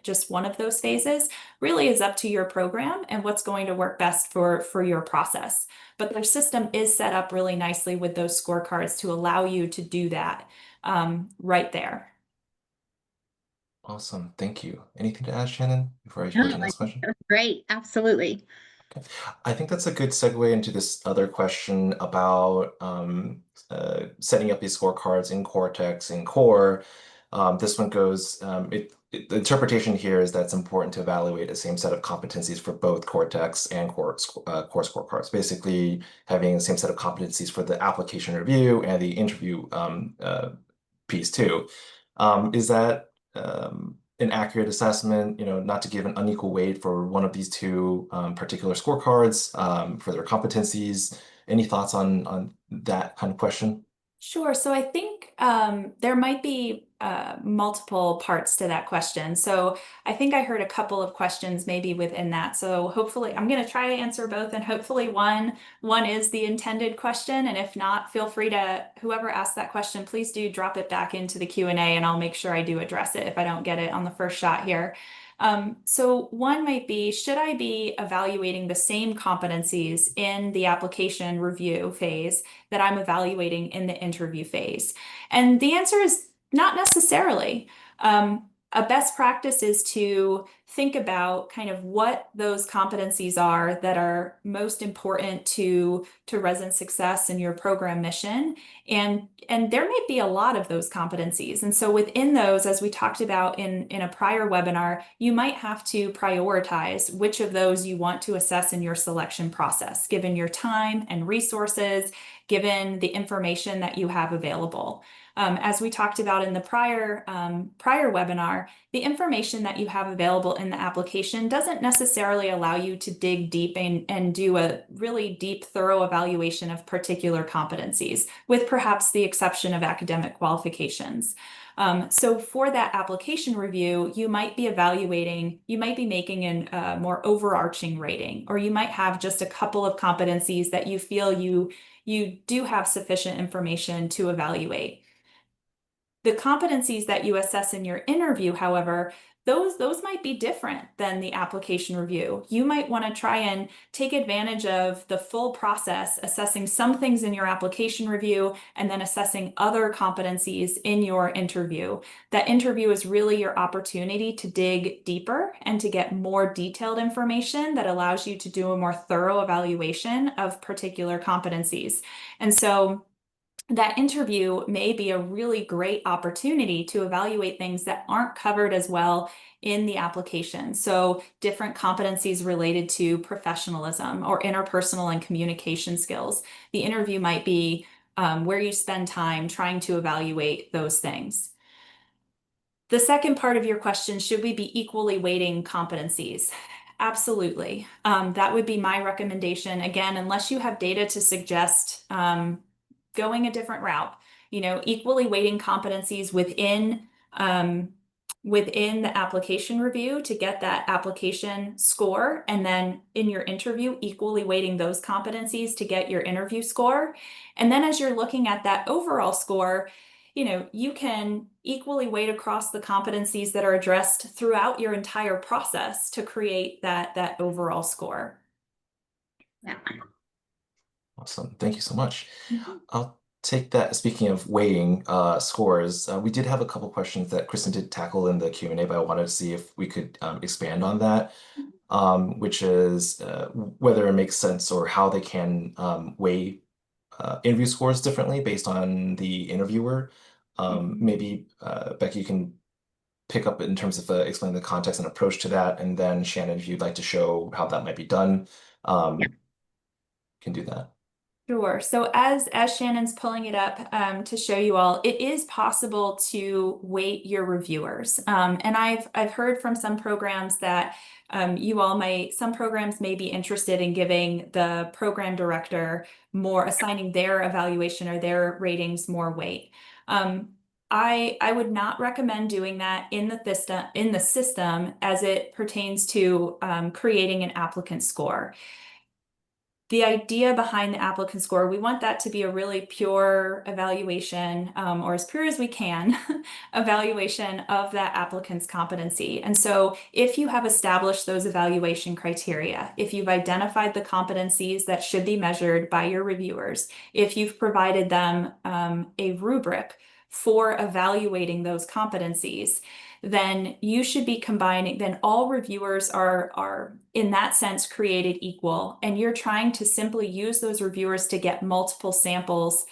just one of those phases, really is up to your program and what's going to work best for your process. But their system is set up really nicely with those scorecards to allow you to do that right there. Awesome. Thank you. Anything to add, Shannon, before I go No, to the I next think question? that was great. Absolutely. Okay. I think that's a good segue into this other question about setting up these scorecards in Cortex and Core. This one goes, the interpretation here is that it's important to evaluate the same set of competencies for both Cortex and Core scorecards, basically having the same set of competencies for the application review and the interview piece too. Is that an accurate assessment, not to give an unequal weight for one of these two particular scorecards for their competencies? Any thoughts on that kind of question? Sure. So I think there might be multiple parts to that question. So I think I heard a couple of questions maybe within that. So hopefully I'm going to try to answer both, and hopefully one is the intended question. And if not, feel free to, whoever asked that question, please do drop it back into the Q&A and I'll make sure I do address it if I don't get it on the first shot here. So one might be, should I be evaluating the same competencies in the application review phase that I'm evaluating in the interview phase? And the answer is not necessarily. A best practice is to think about kind of what those competencies are that are most important to resident success and your program mission. And there may be a lot of those competencies. And so within those, as we talked about in a prior webinar, you might have to prioritize which of those you want to assess in your selection process, given your time and resources, given the information that you have available. As we talked about in the prior webinar, the information that you have available in the application doesn't necessarily allow you to dig deep and do a really deep, thorough evaluation of particular competencies, with perhaps the exception of academic qualifications. So for that application review, you might be making a more overarching rating, or you might have just a couple of competencies that you feel you do have sufficient information to evaluate. The competencies that you assess in your interview, however, those might be different than the application review. You might want to try and take advantage of the full process, assessing some things in your application review and then assessing other competencies in your interview. That interview is really your opportunity to dig deeper and to get more detailed information that allows you to do a more thorough evaluation of particular competencies. And so that interview may be a really great opportunity to evaluate things that aren't covered as well in the application. So different competencies related to professionalism or interpersonal and communication skills. The interview might be where you spend time trying to evaluate those things. The second part of your question, should we be equally weighting competencies? Absolutely. That would be my recommendation. Again, unless you have data to suggest going a different route, equally weighting competencies within within the application review to get that application score, and then in your interview, equally weighting those competencies to get your interview score. And then as you're looking at that overall score, you can equally weight across the competencies that are addressed throughout your entire process to create that overall score. Yeah. Awesome. Thank you so much. Mhm. I'll take that. Speaking of weighting scores, we did have a couple questions that Kristen did tackle in the Q&A, but I wanted to see if we could expand on that, which is whether it makes sense or how they can weigh interview scores differently based on the interviewer. Maybe Becky, you can pick up in terms of explaining the context and approach to that, and then Shannon, if you'd like to show how that might be done, can do that. Sure. So as Shannon's pulling it up to show you all, it is possible to weight your reviewers. And I've heard from some programs that some programs may be interested in giving the program director assigning their evaluation or their ratings more weight. I would not recommend doing that in the system as it pertains to creating an applicant score. The idea behind the applicant score, we want that to be a really pure evaluation, or as pure as we can, evaluation of that applicant's competency. And so if you have established those evaluation criteria, if you've identified the competencies that should be measured by your reviewers, if you've provided them a rubric for evaluating those competencies, then you should be combining, then all reviewers are in that sense created equal, and you're trying to simply use those reviewers to get multiple samples,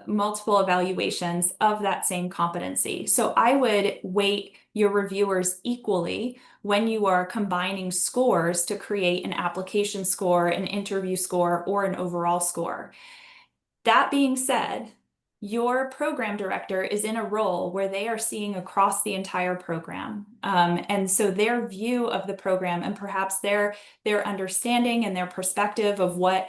multiple evaluations of that same competency. So I would weight your reviewers equally when you are combining scores to create an application score, an interview score, or an overall score. That being said, your program director is in a role where they are seeing across the entire program. And so their view of the program and perhaps their understanding and their perspective of what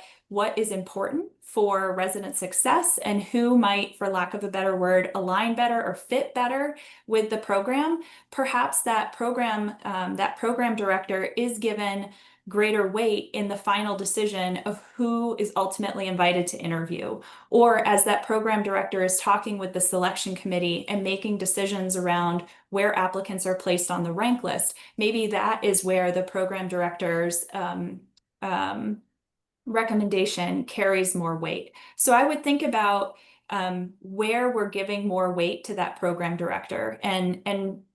is important for resident success and who might, for lack of a better word, align better or fit better with the program, perhaps that program director is given greater weight in the final decision of who is ultimately invited to interview. Or as that program director is talking with the selection committee and making decisions around where applicants are placed on the rank list, maybe that is where the program director's recommendation carries more weight. So I would think about where we're giving more weight to that program director, and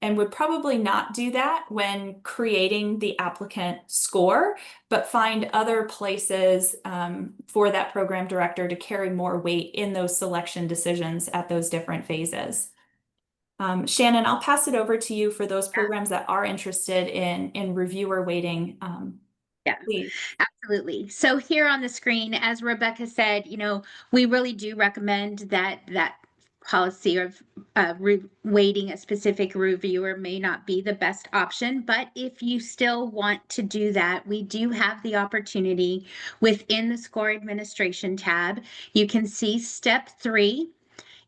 would probably not do that when creating the applicant score, but find other places for that program director to carry more weight in those selection decisions at those different phases. Shannon, I'll pass it over to you for those programs that are interested in reviewer weighting. Yeah, please. Absolutely. So here on the screen, as Rebecca said, we really do recommend that policy of weighting a specific reviewer may not be the best option, but if you still want to do that, we do have the opportunity within the score administration tab. You can see step 3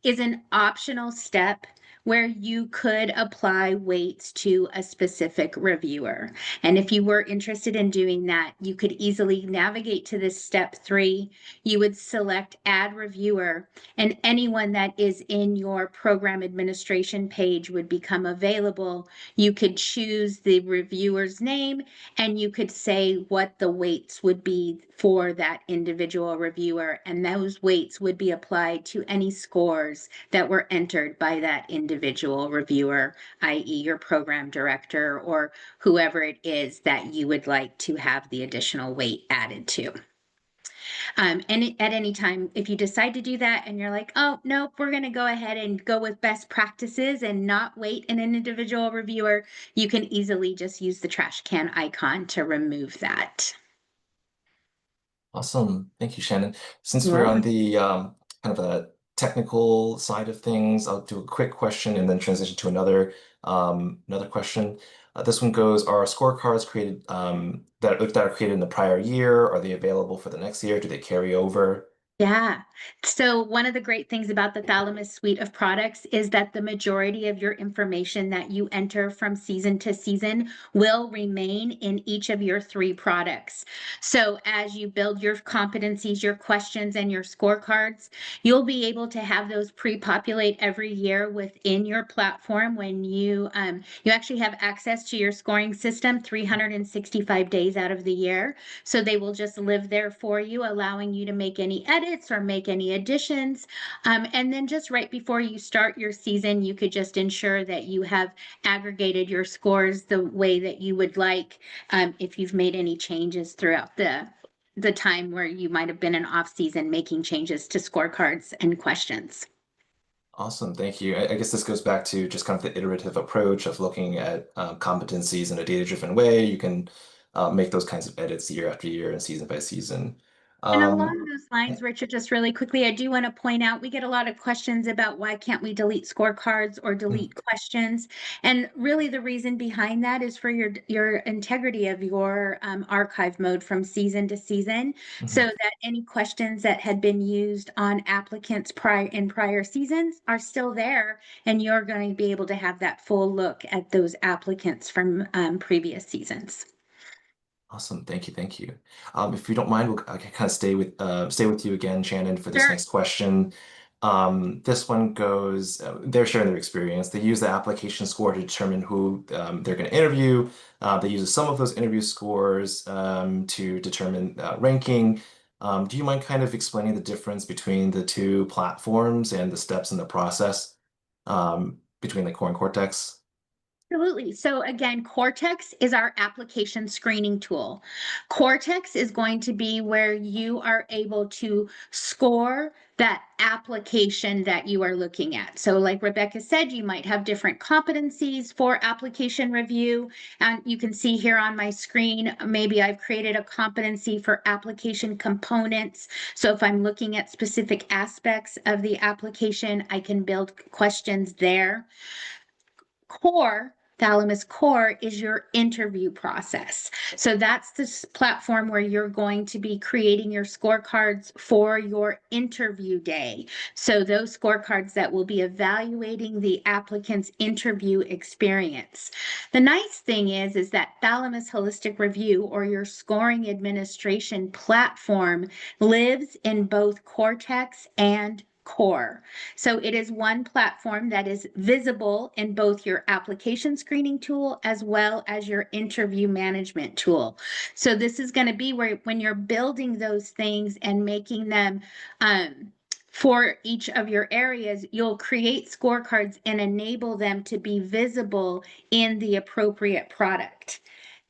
is an optional step where you could apply weights to a specific reviewer. And if you were interested in doing that, you could easily navigate to this step 3. You would select add reviewer, and anyone that is in your program administration page would become available. You could choose the reviewer's name, and you could say what the weights would be for that individual reviewer, and those weights would be applied to any scores that were entered by that individual reviewer, i.e. your program director or whoever it is that you would like to have the additional weight added to. And at any time, if you decide to do that and you're like, oh, nope, we're going to go ahead and go with best practices and not weight an individual reviewer, you can easily just use the trash can icon to remove that. Awesome. Thank you, Shannon. Since we're on the kind of a technical side of things, I'll do a quick question and then transition to another question. This one goes, are scorecards created that are created in the prior year? Are they available for the next year? Do they carry over? Yeah. So one of the great things about the Thalamus suite of products is that the majority of your information that you enter from season to season will remain in each of your 3 products. So as you build your competencies, your questions, and your scorecards, you'll be able to have those pre-populate every year within your platform when you actually have access to your scoring system 365 days out of the year. So they will just live there for you, allowing you to make any edits or make any additions. And then just right before you start your season, you could just ensure that you have aggregated your scores the way that you would like, if you've made any changes throughout the time where you might have been in off season making changes to scorecards and questions. Awesome, thank you. I guess this goes back to just kind of the iterative approach of looking at competencies in a data-driven way. You can make those kinds of edits year after year and season by season. And Um, along those lines, Richard, just really quickly, I do want to point out we get a lot of questions about why can't we delete scorecards or delete questions. And really the reason behind that is for your integrity of your archive mode from season to season, so that any questions that had been used on applicants in prior seasons are still there, and you're going to be able to have that full look at those applicants from previous seasons. Awesome, thank you, thank you. If you don't mind, I can kind of stay with you again, Shannon, for this Sure. next question. This one goes, they're sharing their experience. They use the application score to determine who they're going to interview. They use some of those interview scores to determine ranking. Do you mind kind of explaining the difference between the 2 platforms and the steps in the process between the Core and Cortex? Absolutely. So again, Cortex is our application screening tool. Cortex is going to be where you are able to score that application that you are looking at. So like Rebecca said, you might have different competencies for application review. And you can see here on my screen, maybe I've created a competency for application components. So if I'm looking at specific aspects of the application, I can build questions there. Core, Thalamus Core, is your interview process. So that's this platform where you're going to be creating your scorecards for your interview day. So those scorecards that will be evaluating the applicant's interview experience. The nice thing is that Thalamus Holistic Review, or your scoring administration platform, lives in both Cortex and Core. So it is one platform that is visible in both your application screening tool as well as your interview management tool. So this is going to be where when you're building those things and making them for each of your areas, you'll create scorecards and enable them to be visible in the appropriate product.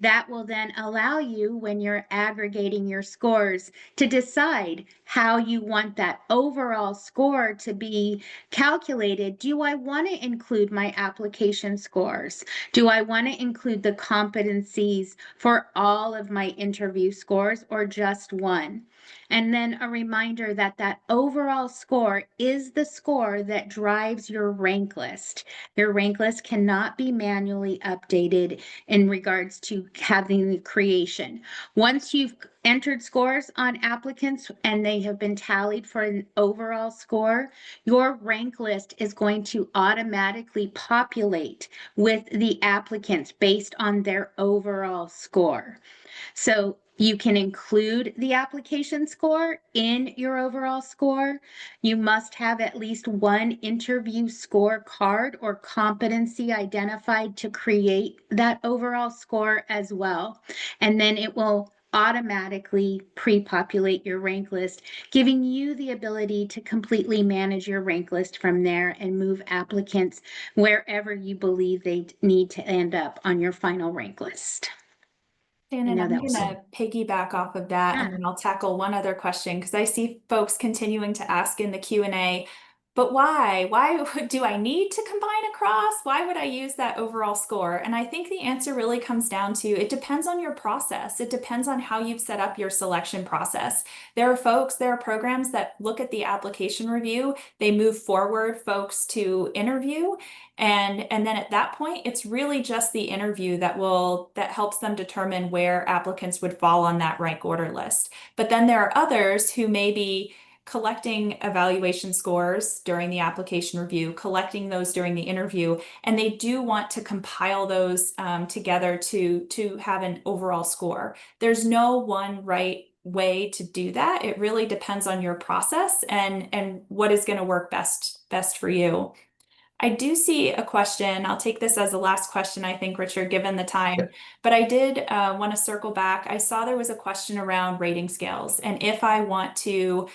That will then allow you, when you're aggregating your scores, to decide how you want that overall score to be calculated. Do I want to include my application scores? Do I want to include the competencies for all of my interview scores or just one? And then a reminder that that overall score is the score that drives your rank list. Your rank list cannot be manually updated in regards to having the creation. Once you've entered scores on applicants and they have been tallied for an overall score, your rank list is going to automatically populate with the applicants based on their overall score. So you can include the application score in your overall score. You must have at least one interview score card or competency identified to create that overall score as well. And then it will automatically pre-populate your rank list, giving you the ability to completely manage your rank list from there and move applicants wherever you believe they need to end up on your final rank list. Shannon, know I'm that going to piggyback off of that, Yeah. and then I'll tackle one other question because I see folks continuing to ask in the Q&A, but why? Why do I need to combine across? Why would I use that overall score? And I think the answer really comes down to it depends on your process. It depends on how you've set up your selection process. There are programs that look at the application review, they move forward folks to interview, and then at that point, it's really just the interview that helps them determine where applicants would fall on that rank order list. But then there are others who maybe collecting evaluation scores during the application review, collecting those during the interview, and they do want to compile those together to have an overall score. There's no one right way to do that. It really depends on your process and what is going to work best for you. I do see a question. I'll take this as the last question, I think, Richard, given the time. Yep. But I did want to circle back. I saw there was a question around rating scales. And if I want to,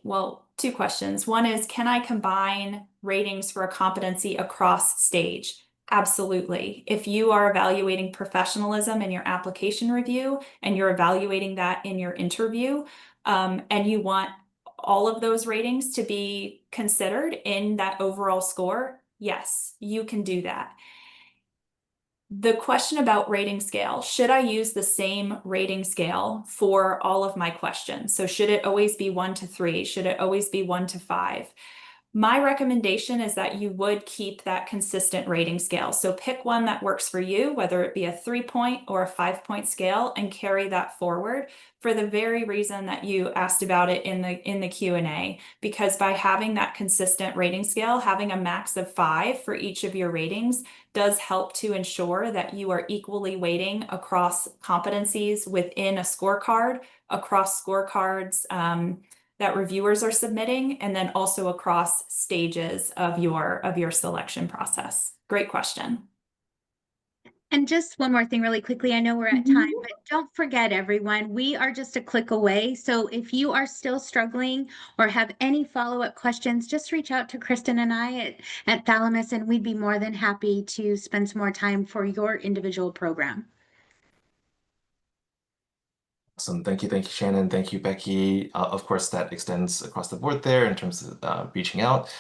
well, two questions. One is, can I combine ratings for a competency across stage? Absolutely. If you are evaluating professionalism in your application review and you're evaluating that in your interview, and you want all of those ratings to be considered in that overall score, yes, you can do that. The question about rating scale, should I use the same rating scale for all of my questions? So should it always be 1 to 3? Should it always be 1 to 5? My recommendation is that you would keep that consistent rating scale. So pick one that works for you, whether it be a 3-point or a 5-point scale, and carry that forward for the very reason that you asked about it in the Q&A. Because by having that consistent rating scale, having a max of 5 for each of your ratings does help to ensure that you are equally weighting across competencies within a scorecard, across scorecards that reviewers are submitting, and then also across stages of your selection process. Great question. And just one more thing really quickly. I know we're at time, but don't forget, everyone, we are just a click away. So if you are still struggling or have any follow-up questions, just reach out to Kristen and I at Thalamus, and we'd be more than happy to spend some more time for your individual program. Awesome. Thank you, Shannon. Thank you, Becky. Of course, that extends across the board there in terms of reaching out.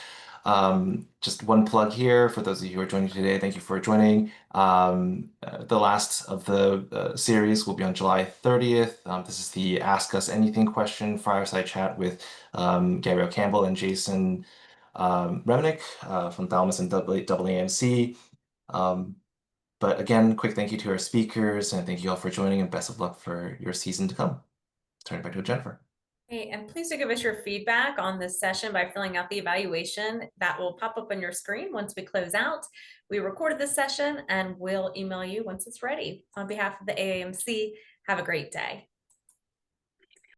Just one plug here for those of you who are joining today. Thank you for joining. The last of the series will be on July 30th. This is the Ask Us Anything question fireside chat with Gabrielle Campbell and Jason Remnick from Thalamus and AAMC. But again, quick thank you to our speakers, and thank you all for joining, and best of luck for your season to come. Turn it back to Jennifer. Hey, and please do give us your feedback on this session by filling out the evaluation that will pop up on your screen once we close out. We recorded this session and we'll email you once it's ready. On behalf of the AAMC, have a great day.